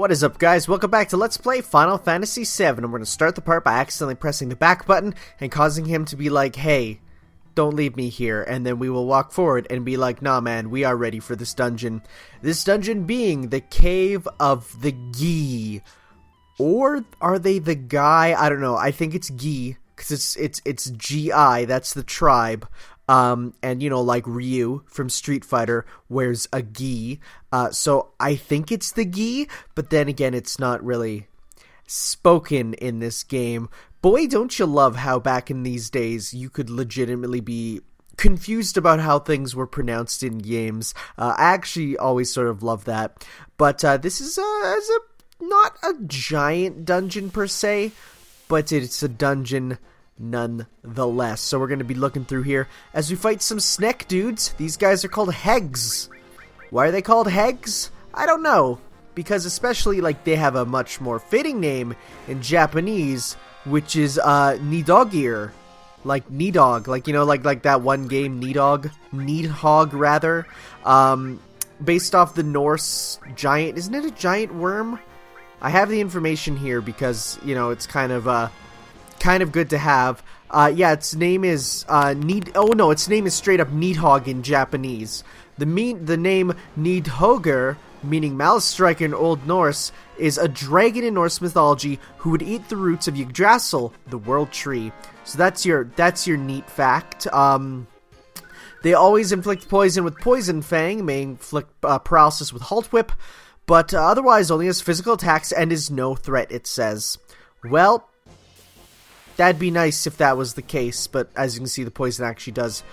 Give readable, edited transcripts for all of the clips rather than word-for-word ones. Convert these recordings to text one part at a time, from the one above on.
What is up, guys? Welcome back to Let's Play Final Fantasy VII. And we're going to start the part by accidentally pressing the back button and causing him to be like, hey, don't leave me here. And then we will walk forward and be like, nah, man, we are ready for this dungeon. This dungeon being the Cave of the Gi. Or are they the Guy? I don't know. I think it's Gi, because it's G-I. That's the tribe. And, you know, like Ryu from Street Fighter wears a gi. So I think it's the gi, but then again, it's not really spoken in this game. Boy, don't you love how back in these days you could legitimately be confused about how things were pronounced in games. I actually always sort of love that. But this is not a giant dungeon per se, but it's a dungeon nonetheless. So we're going to be looking through here as we fight some snack dudes. These guys are called Hegs. Why are they called Hegs? I don't know. Because especially, like, they have a much more fitting name in Japanese, which is Nidogir. Like Nidog. Like, you know, like that one game, Nidog? Nidhogg, rather. Based off the Norse giant. Isn't it a giant worm? I have the information here because, you know, it's kind of good to have. Yeah, its name is its name is straight up Nidhogg in Japanese. The name Nidhogger, meaning malice striker in Old Norse, is a dragon in Norse mythology who would eat the roots of Yggdrasil, the world tree. So that's your neat fact. They always inflict poison with Poison Fang, may inflict paralysis with Halt Whip, but otherwise only has physical attacks and is no threat, it says. Well, that'd be nice if that was the case, but as you can see, the poison actually does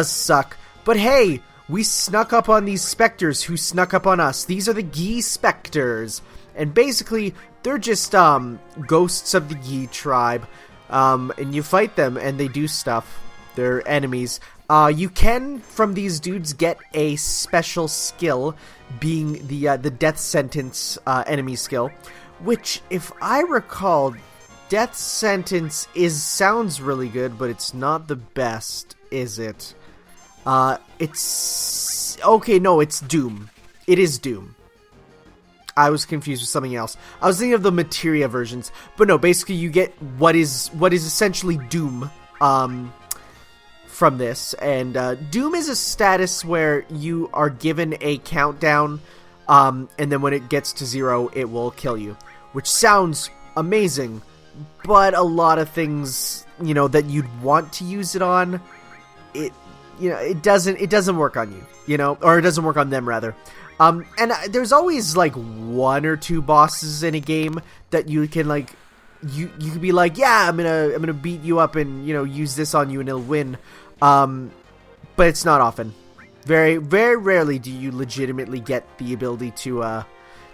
suck. But hey, we snuck up on these specters who snuck up on us. These are the Gi specters, and basically they're just ghosts of the Gi tribe, and you fight them and they do stuff. They're enemies. You can, from these dudes, get a special skill, being the death sentence enemy skill, which, if I recall, death sentence sounds really good, but it's not the best, is it? It's Doom. It is Doom. I was confused with something else. I was thinking of the materia versions, but no, basically you get what is essentially Doom from this, and Doom is a status where you are given a countdown, and then when it gets to 0, it will kill you, which sounds amazing. But a lot of things, you know, that you'd want to use it on, it doesn't work on you, you know, or it doesn't work on them, rather. And there's always like 1 or 2 bosses in a game that you can like, you could be like, yeah, I'm gonna beat you up and, you know, use this on you and it'll win. But it's not often. Very, very rarely do you legitimately get the ability to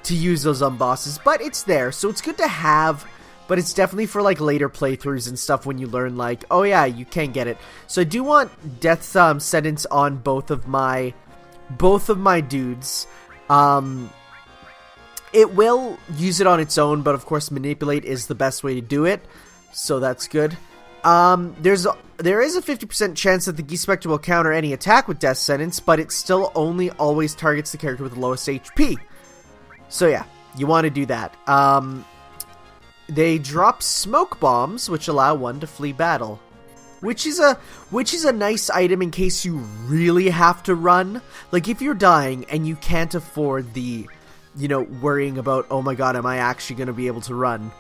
use those bosses, but it's there, so it's good to have. But it's definitely for, like, later playthroughs and stuff when you learn, like, oh yeah, you can get it. So I do want death sentence on both of my dudes. It will use it on its own, but of course manipulate is the best way to do it. So that's good. There is a 50% chance that the Gi Spectre will counter any attack with death sentence, but it still only always targets the character with the lowest HP. So yeah, you want to do that. They drop smoke bombs, which allow one to flee battle, which is a nice item in case you really have to run. Like, if you're dying and you can't afford the, you know, worrying about, oh my god, am I actually going to be able to run?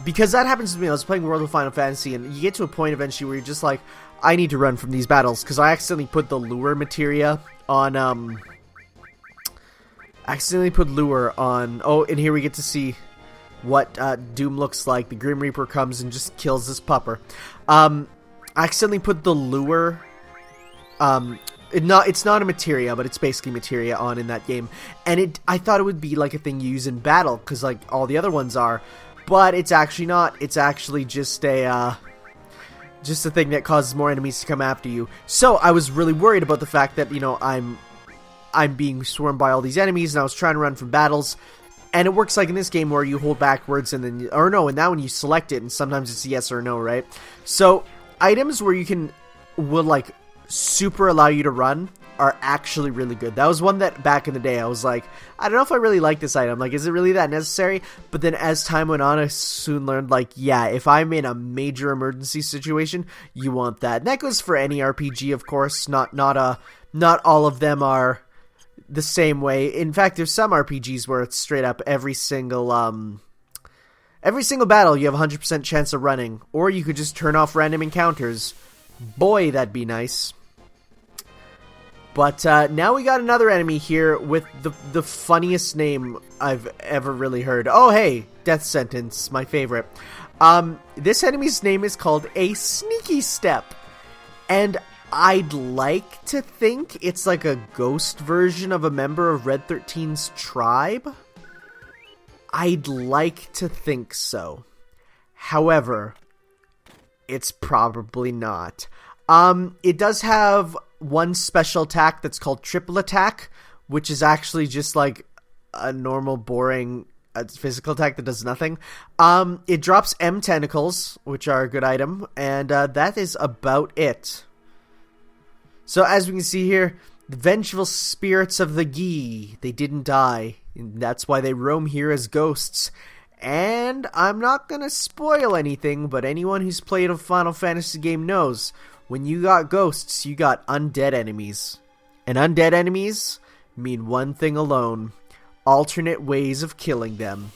Because that happens to me. I was playing World of Final Fantasy, and you get to a point eventually where you're just like, I need to run from these battles, because I accidentally put the lure materia on, oh, and here we get to see what Doom looks like. The Grim Reaper comes and just kills this pupper. I accidentally put the lure, it's not a materia, but it's basically materia on in that game, and I thought it would be like a thing you use in battle, because like all the other ones are, but it's actually not. It's actually just a thing that causes more enemies to come after you. So I was really worried about the fact that, you know, I'm being swarmed by all these enemies, and I was trying to run from battles. And it works like in this game where you hold backwards and then, and now when you select it, and sometimes it's yes or no, right? So, items where will like super allow you to run are actually really good. That was one that back in the day I was like, I don't know if I really like this item. Like, is it really that necessary? But then as time went on, I soon learned, like, yeah, if I'm in a major emergency situation, you want that. And that goes for any RPG, of course. Not all of them are the same way. In fact, there's some RPGs where it's straight up every single battle you have a 100% chance of running, or you could just turn off random encounters. Boy, that'd be nice. But now we got another enemy here with the funniest name I've ever really heard. Oh, hey, Death Sentence, my favorite. This enemy's name is called a Sneaky Step, and I'd like to think it's like a ghost version of a member of Red 13's tribe. I'd like to think so. However, it's probably not. It does have one special attack that's called Triple Attack, which is actually just like a normal, boring physical attack that does nothing. It drops M tentacles, which are a good item, and that is about it. So as we can see here, the vengeful spirits of the Gi, they didn't die. And that's why they roam here as ghosts. And I'm not going to spoil anything, but anyone who's played a Final Fantasy game knows, when you got ghosts, you got undead enemies. And undead enemies mean one thing alone: alternate ways of killing them.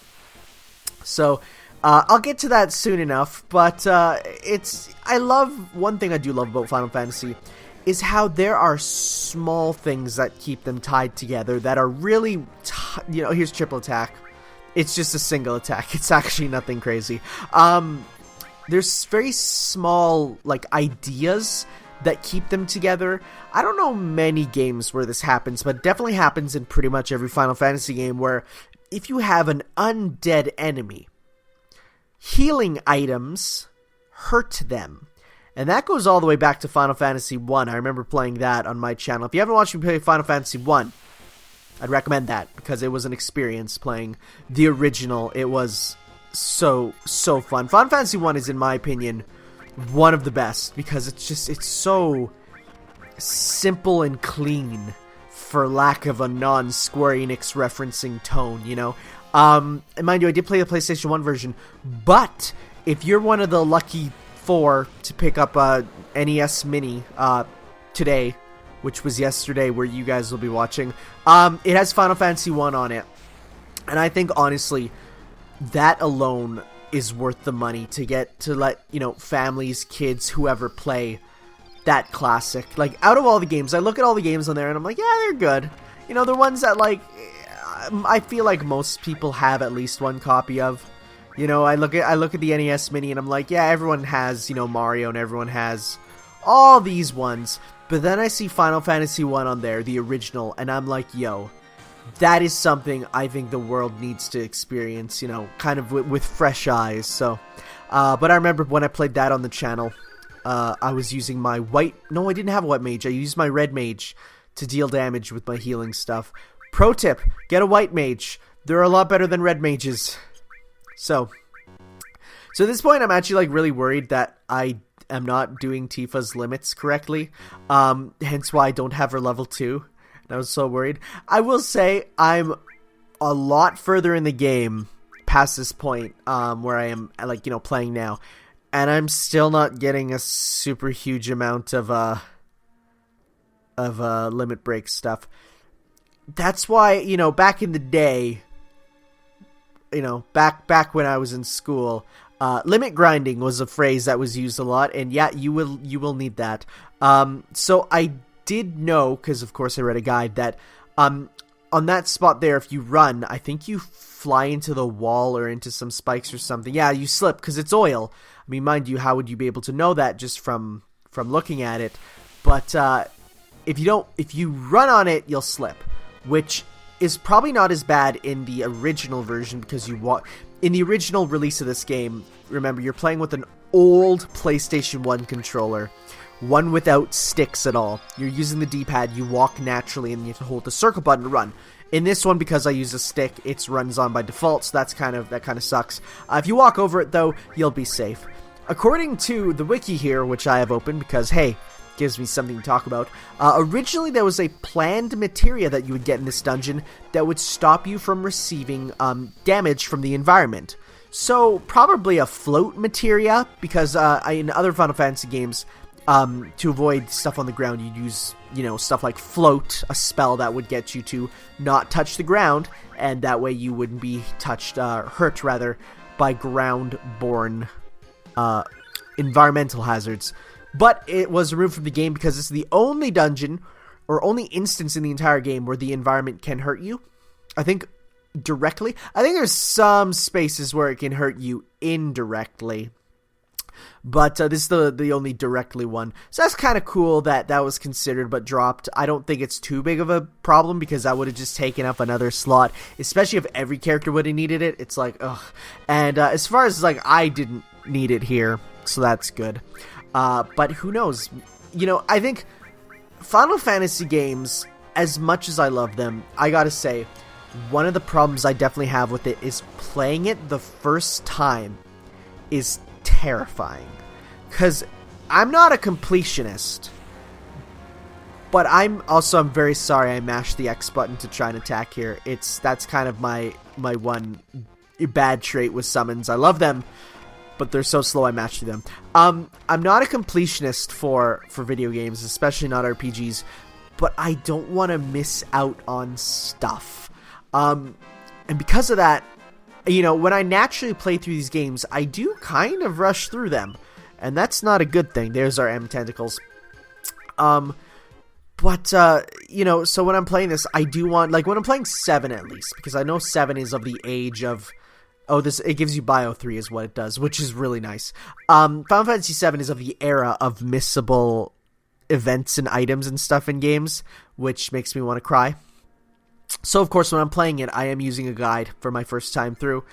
So, I'll get to that soon enough, but one thing I do love about Final Fantasy is how there are small things that keep them tied together that are really, here's Triple Attack. It's just a single attack. It's actually nothing crazy. There's very small, like, ideas that keep them together. I don't know many games where this happens, but it definitely happens in pretty much every Final Fantasy game, where if you have an undead enemy, healing items hurt them. And that goes all the way back to Final Fantasy I. I remember playing that on my channel. If you haven't watched me play Final Fantasy I, I'd recommend that, because it was an experience playing the original. It was so fun. Final Fantasy I is, in my opinion, one of the best, because it's so simple and clean, for lack of a non-Square Enix referencing tone, you know? And mind you, I did play the PlayStation 1 version, but if you're one of the lucky 4 to pick up a NES Mini today, which was yesterday where you guys will be watching, it has Final Fantasy 1 on it. And I think, honestly, that alone is worth the money to get to let, families, kids, whoever play that classic. Like, out of all the games, I look at all the games on there and I'm like, yeah, they're good. They're ones that, like, I feel like most people have at least one copy of. I look at the NES Mini and I'm like, yeah, everyone has, Mario, and everyone has all these ones. But then I see Final Fantasy 1 on there, the original, and I'm like, yo, that is something I think the world needs to experience, kind of with fresh eyes. So, but I remember when I played that on the channel, I was using my no, I didn't have a white mage. I used my red mage to deal damage with my healing stuff. Pro tip, get a white mage. They're a lot better than red mages. So at this point, I'm actually, like, really worried that I am not doing Tifa's limits correctly. Hence why I don't have her level 2. And I was so worried. I will say I'm a lot further in the game past this point, where I am, like, playing now. And I'm still not getting a super huge amount of limit break stuff. That's why, back in the day, back when I was in school, limit grinding was a phrase that was used a lot, and yeah, you will need that. So I did know, because of course I read a guide, that on that spot there, if you run, I think you fly into the wall or into some spikes or something. Yeah, you slip because it's oil. I mean, mind you, how would you be able to know that just from looking at it? But if you run on it, you'll slip, which is probably not as bad in the original version, because in the original release of this game, remember, you're playing with an old PlayStation 1 controller, one without sticks at all. You're using the D-pad, you walk naturally, and you have to hold the circle button to run. In this one, because I use a stick, it runs on by default, so that kind of sucks. If you walk over it, though, you'll be safe. according to the wiki here, which I have opened because, hey, gives me something to talk about. Originally, there was a planned materia that you would get in this dungeon that would stop you from receiving damage from the environment. So, probably a float materia, because in other Final Fantasy games, to avoid stuff on the ground, you'd use, stuff like float, a spell that would get you to not touch the ground, and that way you wouldn't be hurt rather, by ground-borne environmental hazards. But it was removed from the game because it's the only dungeon or only instance in the entire game where the environment can hurt you. I think directly. I think there's some spaces where it can hurt you indirectly. But this is the only directly one. So that's kind of cool that was considered but dropped. I don't think it's too big of a problem because that would have just taken up another slot. Especially if every character would have needed it. It's like, ugh. And as far as, I didn't need it here. So that's good. But who knows? I think Final Fantasy games, as much as I love them, I gotta say, one of the problems I definitely have with it is playing it the first time is terrifying. Because I'm not a completionist, but I'm very sorry I mashed the X button to try and attack here. That's kind of my one bad trait with summons. I love them, but they're so slow I match through them. I'm not a completionist for video games, especially not RPGs, but I don't want to miss out on stuff. And because of that, when I naturally play through these games, I do kind of rush through them, and that's not a good thing. There's our M tentacles. But so when I'm playing this, I do want, when I'm playing 7 at least, because I know 7 is of the age of, it gives you Bio 3 is what it does, which is really nice. Final Fantasy VII is of the era of missable events and items and stuff in games, which makes me want to cry. So, of course, when I'm playing it, I am using a guide for my first time through,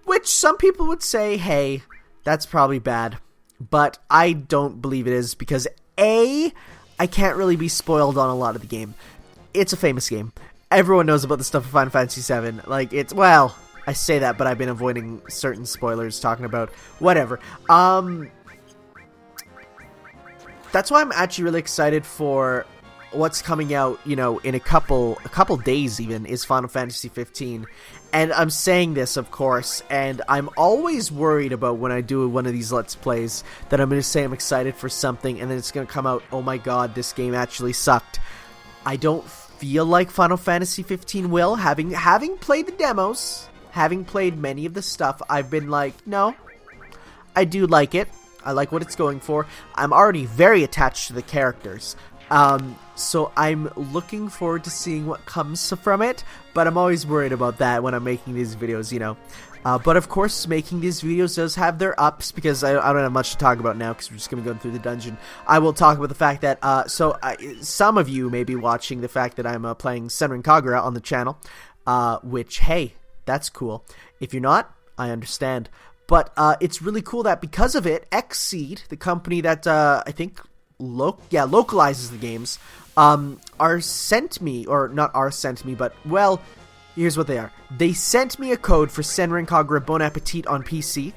which some people would say, hey, that's probably bad. But I don't believe it is because, A, I can't really be spoiled on a lot of the game. It's a famous game. Everyone knows about the stuff of Final Fantasy VII. I say that, but I've been avoiding certain spoilers talking about whatever. That's why I'm actually really excited for what's coming out, in a couple days even, is Final Fantasy 15. And I'm saying this, of course, and I'm always worried about when I do one of these Let's Plays that I'm going to say I'm excited for something and then it's going to come out, oh my god, this game actually sucked. I don't feel like Final Fantasy 15 will. Having played the demos, having played many of the stuff, I've been like, no, I do like it. I like what it's going for. I'm already very attached to the characters. So I'm looking forward to seeing what comes from it, but I'm always worried about that when I'm making these videos, But of course, making these videos does have their ups, because I don't have much to talk about now, because we're just going to go through the dungeon. I will talk about the fact that, some of you may be watching the fact that I'm playing Senran Kagura on the channel, which, hey, that's cool. If you're not, I understand. But it's really cool that because of it, Xseed, the company that I think localizes the games, are sent me, or not are sent me, but, well, here's what they are. They sent me a code for Senran Kagura Bon Appetit on PC,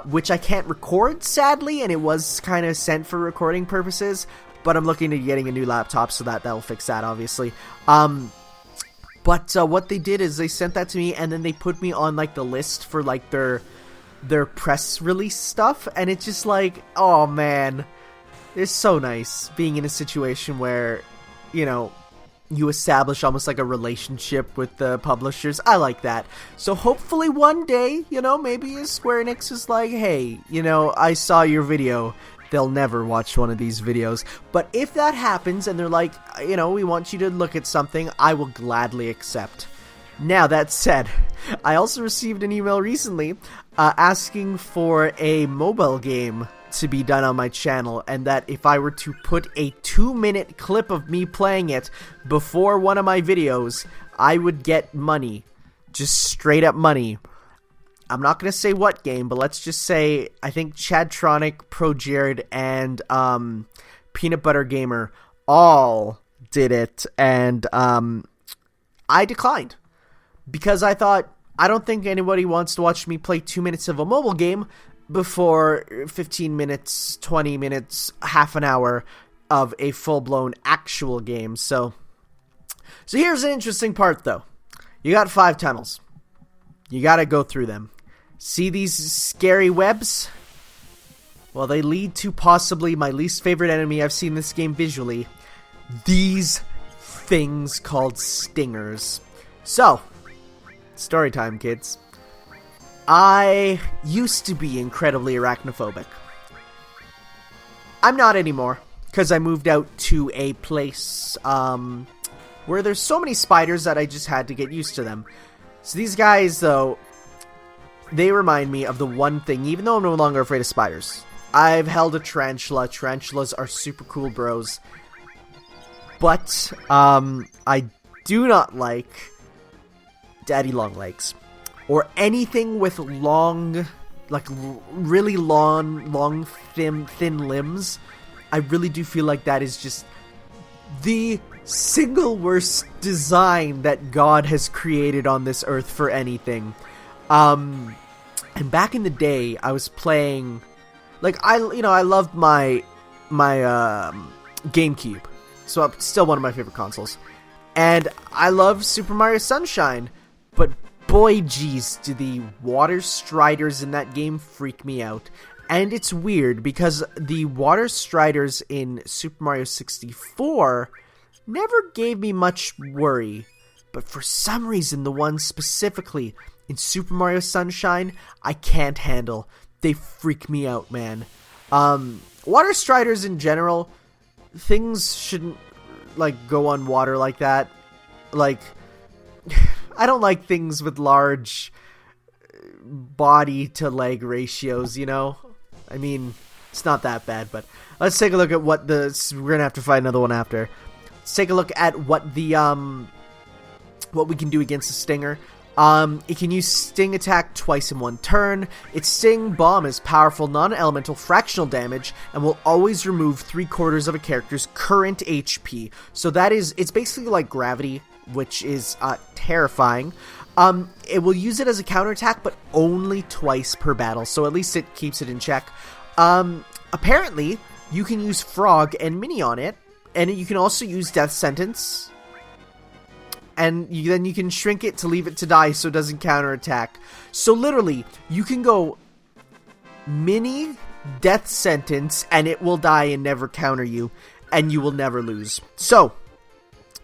which I can't record, sadly, and it was kind of sent for recording purposes, but I'm looking at getting a new laptop, so that'll fix that, obviously. But what they did is they sent that to me, and then they put me on, the list for, their press release stuff, and it's just oh man, it's so nice being in a situation where, you establish almost a relationship with the publishers. I like that. So hopefully one day, maybe Square Enix is like, hey, I saw your video. They'll never watch one of these videos. But if that happens and they're like, we want you to look at something, I will gladly accept. Now, that said, I also received an email recently asking for a mobile game to be done on my channel, and that if I were to put a 2-minute clip of me playing it before one of my videos, I would get money. Just straight up money. I'm not going to say what game, but let's just say I think Chadtronic, ProJared, and Peanut Butter Gamer all did it, and I declined. Because I thought, I don't think anybody wants to watch me play 2 minutes of a mobile game, before 15 minutes, 20 minutes, half an hour of a full-blown actual game. So here's an interesting part, though. You got 5 tunnels. You gotta go through them. See these scary webs? Well, they lead to possibly my least favorite enemy I've seen in this game visually. These things called stingers. So, story time, kids. I used to be incredibly arachnophobic. I'm not anymore, because I moved out to a place where there's so many spiders that I just had to get used to them. So these guys, though, they remind me of the one thing, even though I'm no longer afraid of spiders. I've held a tarantula. Tarantulas are super cool bros. But I do not like daddy long legs. Or anything with long, like really long, thin limbs. I really do feel like that is just the single worst design that God has created on this earth for anything. And back in the day, I was playing, like, I loved my GameCube. So it's still one of my favorite consoles. And I love Super Mario Sunshine. But boy, geez, do the water striders in that game freak me out. And it's weird because the water striders in Super Mario 64 never gave me much worry. But for some reason, the ones specifically in Super Mario Sunshine, I can't handle. They freak me out, man. Water striders in general, things shouldn't, like, go on water like that. Like, I don't like things with large body to leg ratios, you know? I mean, it's not that bad, but let's take a look at what we're gonna have to find another one after. Let's take a look at what what we can do against the stinger. It can use Sting attack twice in one turn. Its Sting Bomb is powerful non-elemental fractional damage and will always remove 3/4 of a character's current HP. So it's basically like gravity, which is terrifying. It will use it as a counterattack, but only twice per battle, so at least it keeps it in check. Apparently, you can use Frog and Mini on it, and you can also use Death Sentence. And then you can shrink it to leave it to die so it doesn't counterattack. So literally, you can go Mini, Death Sentence, and it will die and never counter you, and you will never lose. So,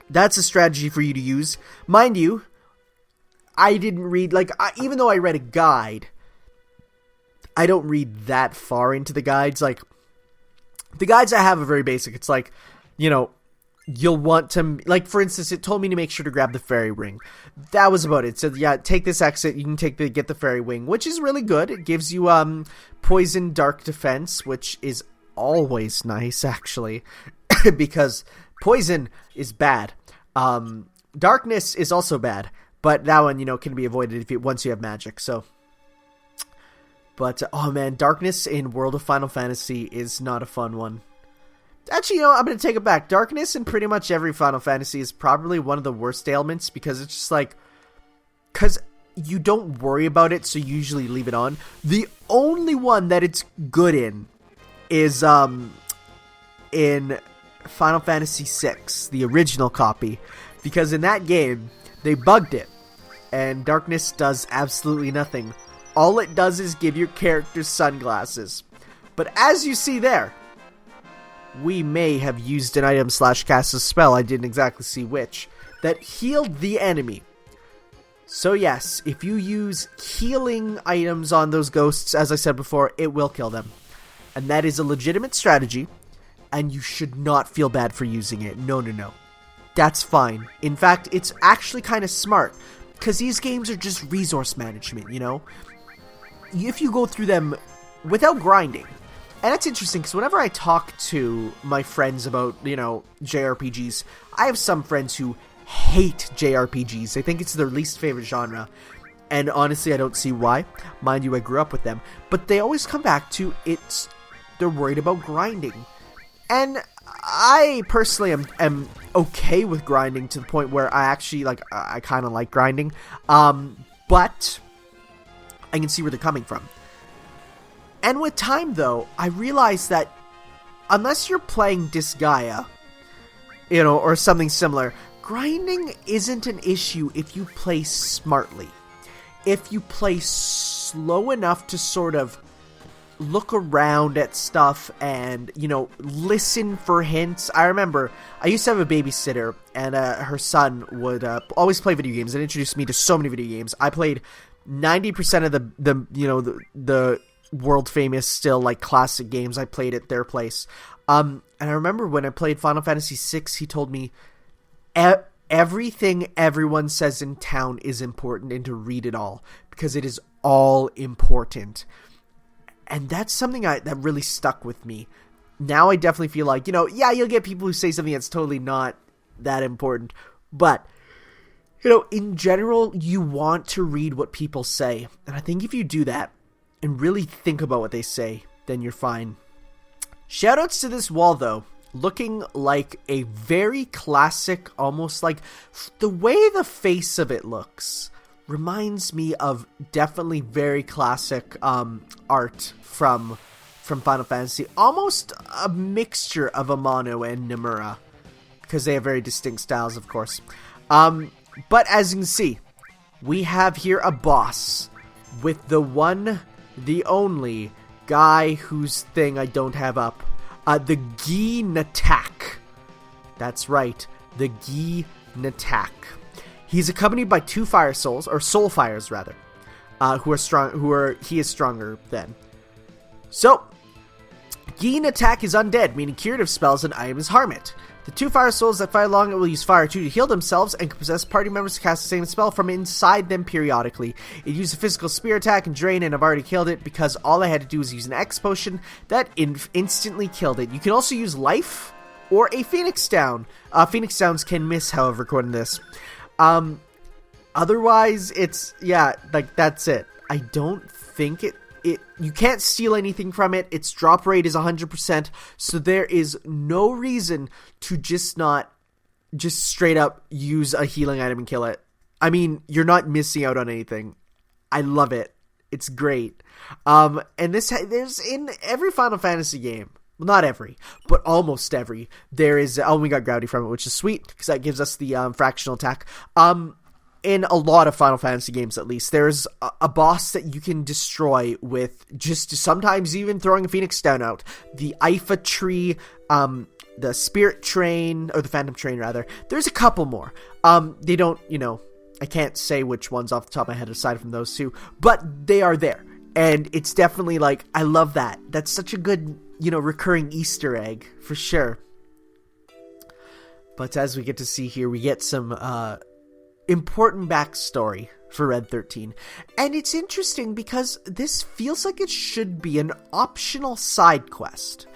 that's a strategy for you to use. Mind you, I didn't read, even though I read a guide, I don't read that far into the guides. Like, the guides I have are very basic. It's like, you'll want to, like, for instance, it told me to make sure to grab the fairy ring. That was about it. So yeah, take this exit, you can get the fairy wing, which is really good. It gives you poison dark defense, which is always nice, actually, because poison is bad. Darkness is also bad, but that one, can be avoided once you have magic. So, but oh man, darkness in World of Final Fantasy is not a fun one. Actually, I'm going to take it back. Darkness in pretty much every Final Fantasy is probably one of the worst ailments because it's just like, because you don't worry about it, so you usually leave it on. The only one that it's good in is in Final Fantasy VI, the original copy, because in that game, they bugged it, and Darkness does absolutely nothing. All it does is give your character sunglasses. But as you see there, we may have used an item / cast a spell, I didn't exactly see which, that healed the enemy. So yes, if you use healing items on those ghosts, as I said before, it will kill them. And that is a legitimate strategy, and you should not feel bad for using it. No. That's fine. In fact, it's actually kind of smart, because these games are just resource management, If you go through them without grinding. And that's interesting, because whenever I talk to my friends about, JRPGs, I have some friends who hate JRPGs. They think it's their least favorite genre. And honestly, I don't see why. Mind you, I grew up with them. But they always come back to they're worried about grinding. And I personally am okay with grinding to the point where I actually, I kind of like grinding. But I can see where they're coming from. And with time, though, I realized that unless you're playing Disgaea, or something similar, grinding isn't an issue if you play smartly. If you play slow enough to sort of look around at stuff and, listen for hints. I remember I used to have a babysitter, and her son would always play video games and introduced me to so many video games. I played 90% of the world famous still like classic games I played at their place. And I remember when I played Final Fantasy VI, he told me everything everyone says in town is important and to read it all because it is all important. And that's something that really stuck with me. Now I definitely feel like, you'll get people who say something that's totally not that important. But, in general, you want to read what people say. And I think if you do that and really think about what they say, then you're fine. Shoutouts to this wall, though. Looking like a very classic, almost like the way the face of it looks reminds me of definitely very classic art from Final Fantasy. Almost a mixture of Amano and Nomura, because they have very distinct styles, of course. But as you can see, we have here a boss with the one, the only guy whose thing I don't have up. The Gi Natak. That's right, the Gi Natak. He's accompanied by 2 fire souls, or soul fires rather, he is stronger than. So, Gi Natak is undead, meaning curative spells and items harm it. The 2 fire souls that fight along it will use fire 2 to heal themselves and can possess party members to cast the same spell from inside them periodically. It uses a physical spear attack and drain, and I've already killed it because all I had to do was use an X potion that instantly killed it. You can also use life or a Phoenix Down. Phoenix Downs can miss, however, according to this. Otherwise, it's, that's it. I don't think you can't steal anything from it. Its drop rate is 100%, so there is no reason to just straight up use a healing item and kill it. I mean, you're not missing out on anything. I love it. It's great. And there's in every Final Fantasy game, well, not every, but almost every, there is, we got Gravity from it, which is sweet, because that gives us the fractional attack. In a lot of Final Fantasy games, at least, there's a boss that you can destroy with just sometimes even throwing a Phoenix Down out. The Ifa Tree, the Spirit Train, or the Phantom Train, rather. There's a couple more. They don't, I can't say which ones off the top of my head aside from those 2, but they are there. And it's definitely like, I love that. That's such a good, recurring Easter egg, for sure. But as we get to see here, we get some, important backstory for Red 13. And it's interesting because this feels like it should be an optional side quest.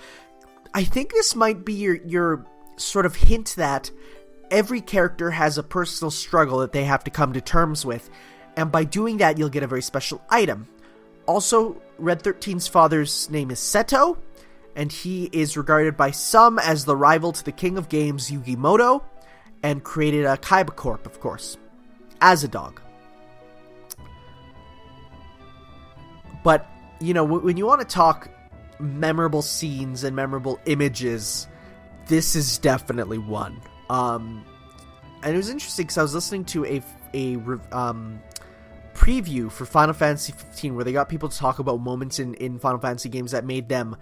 I think this might be your sort of hint that every character has a personal struggle that they have to come to terms with, and by doing that you'll get a very special item. Also, Red 13's father's name is Seto, and he is regarded by some as the rival to the king of games Yugimoto, and created a Kaiba Corp, of course, as a dog. But, when you want to talk memorable scenes and memorable images, this is definitely one. And it was interesting because I was listening to a preview for Final Fantasy 15 where they got people to talk about moments in Final Fantasy games that made them,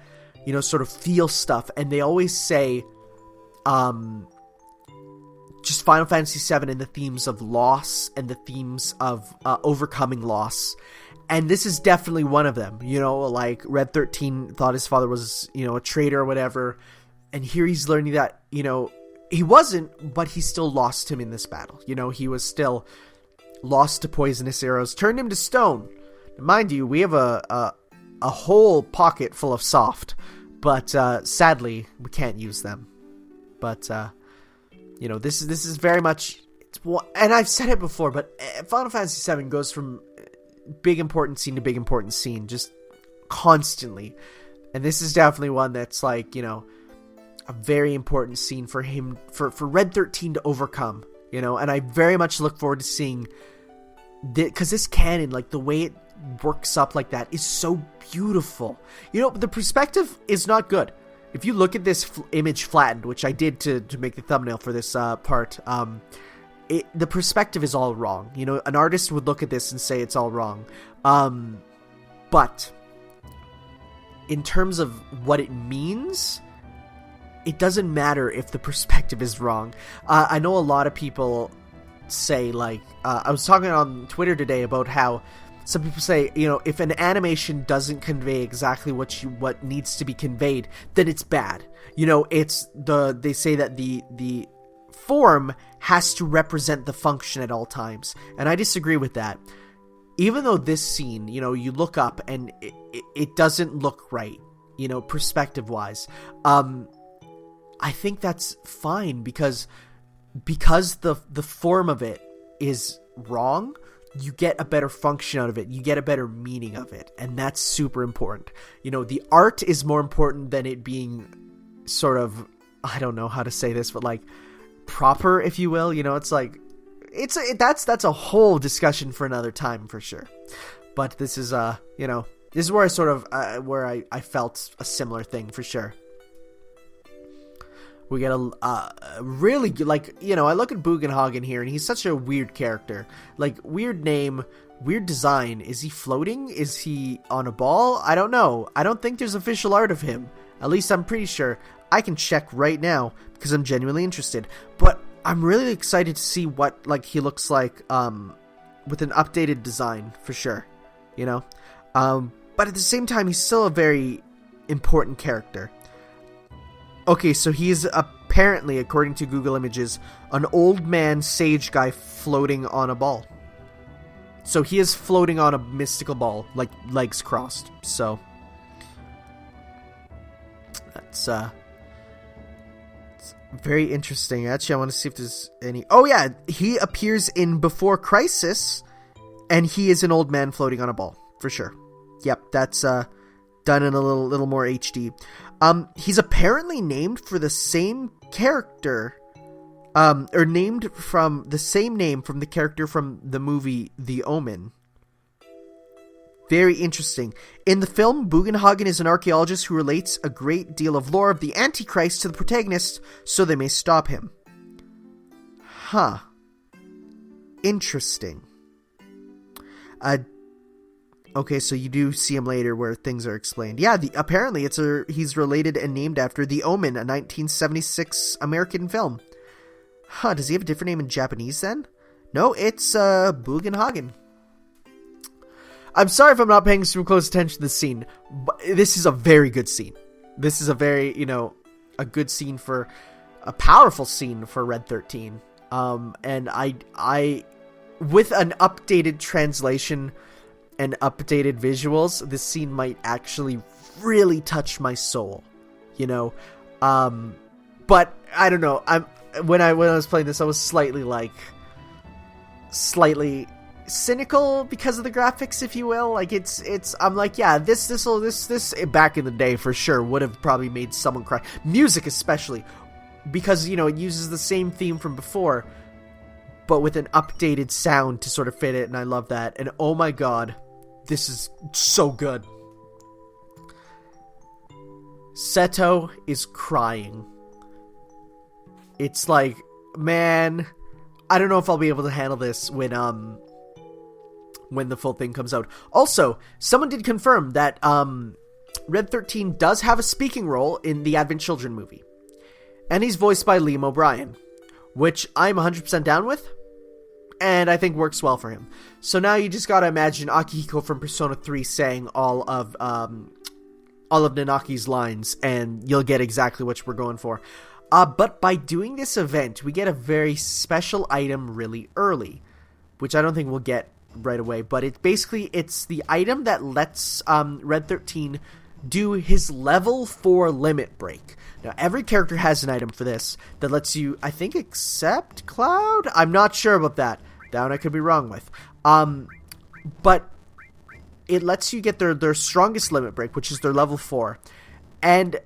sort of feel stuff. And they always say, just Final Fantasy VII and the themes of loss and the themes of overcoming loss. And this is definitely one of them. Like Red 13 thought his father was, a traitor or whatever. And here he's learning that, he wasn't, but he still lost him in this battle. He was still lost to poisonous arrows, turned him to stone. Now, mind you, we have a whole pocket full of soft, but sadly, we can't use them. But, this is very much, and I've said it before, but Final Fantasy VII goes from big important scene to big important scene, just constantly. And this is definitely one that's like, a very important scene for him, for Red 13 to overcome, and I very much look forward to seeing, because this canon, like the way works up like that is so beautiful. You know, the perspective is not good. If you look at this image flattened, which I did to make the thumbnail for this part, the perspective is all wrong. You know, an artist would look at this and say it's all wrong. But in terms of what it means, it doesn't matter if the perspective is wrong. I know a lot of people say, like, I was talking on Twitter today about how some people say, you know, if an animation doesn't convey exactly what needs to be conveyed, then it's bad. You know, they say that the form has to represent the function at all times, and I disagree with that. Even though this scene, you know, you look up and it doesn't look right, you know, perspective wise, I think that's fine because the form of it is wrong. You get a better function out of it. You get a better meaning of it. And that's super important. You know, the art is more important than it being sort of, I don't know how to say this, but like proper, if you will. You know, it's like, that's a whole discussion for another time for sure. But this is, you know, this is where I sort of, where I felt a similar thing for sure. We get a really good, like, you know, I look at Bugenhagen here, and he's such a weird character. Like, weird name, weird design. Is he floating? Is he on a ball? I don't know. I don't think there's official art of him. At least I'm pretty sure. I can check right now, because I'm genuinely interested. But I'm really excited to see what, like, he looks like, with an updated design, for sure. You know? But at the same time, he's still a very important character. Okay, so he's apparently, according to Google Images, an old man sage guy floating on a ball. So he is floating on a mystical ball, like legs crossed. So that's it's very interesting. Actually, I want to see if there's any. Oh yeah, he appears in Before Crisis, and he is an old man floating on a ball for sure. Yep, that's done in a little more HD. He's apparently named for the same character, or named from the same name from the character from the movie The Omen. Very interesting. In the film, Bugenhagen is an archaeologist who relates a great deal of lore of the Antichrist to the protagonist so they may stop him. Huh. Interesting. Okay, so you do see him later where things are explained. Yeah, apparently he's related and named after The Omen, a 1976 American film. Huh, does he have a different name in Japanese then? No, it's Bugenhagen. I'm sorry if I'm not paying super close attention to this scene, but this is a very good scene. This is a very, you know, a good scene a powerful scene for Red 13. And I with an updated translation and updated visuals, this scene might actually really touch my soul, you know. But I don't know. When I was playing this, I was slightly cynical because of the graphics, if you will. Like I'm like, yeah, this back in the day for sure would have probably made someone cry. Music especially, because, you know, it uses the same theme from before, but with an updated sound to sort of fit it, and I love that. And oh my god, this is so good. Seto is crying. It's like, man, I don't know if I'll be able to handle this when the full thing comes out. Also, someone did confirm that Red 13 does have a speaking role in the Advent Children movie. And he's voiced by Liam O'Brien, which I'm 100% down with, and I think works well for him. So now you just gotta imagine Akihiko from Persona 3 saying all of Nanaki's lines, and you'll get exactly what we're going for. But by doing this event, we get a very special item really early, which I don't think we'll get right away, but it's the item that lets Red 13 do his level 4 limit break. Now, every character has an item for this that lets you, I think, accept Cloud? I'm not sure about that. That one I could be wrong with. But it lets you get their strongest limit break, which is their level 4. And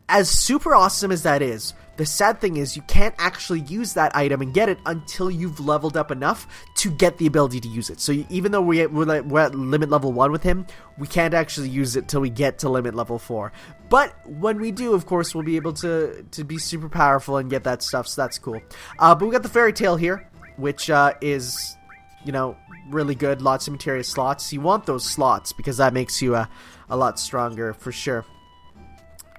as super awesome as that is, The sad thing is you can't actually use that item and get it until you've leveled up enough to get the ability to use it. So even though we're at limit level 1 with him, we can't actually use it till we get to limit level 4. But when we do, of course, we'll be able to be super powerful and get that stuff, so that's cool. But we got the fairy tale here, which is, you know, really good. Lots of materia slots. You want those slots because that makes you a lot stronger for sure.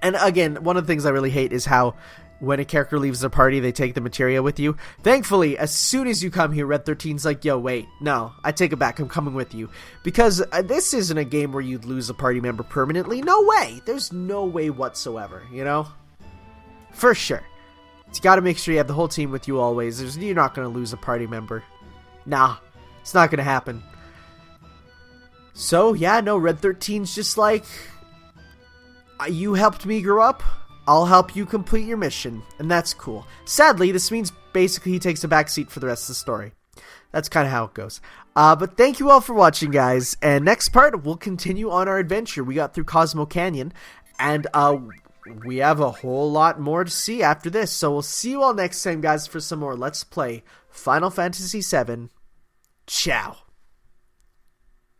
And again, one of the things I really hate is how when a character leaves their party, they take the materia with you. Thankfully, as soon as you come here, Red 13's like, yo, wait, no, I take it back, I'm coming with you. Because this isn't a game where you'd lose a party member permanently. No way. There's no way whatsoever, you know? For sure. You gotta make sure you have the whole team with you always. You're not gonna lose a party member. Nah, it's not gonna happen. So, yeah, no, Red 13's just like, you helped me grow up, I'll help you complete your mission, and that's cool. Sadly, this means basically he takes a backseat for the rest of the story. That's kind of how it goes. But thank you all for watching, guys, and next part, we'll continue on our adventure. We got through Cosmo Canyon, and we have a whole lot more to see after this, so we'll see you all next time, guys, for some more Let's Play Final Fantasy VII. Ciao!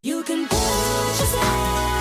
You can push yourself.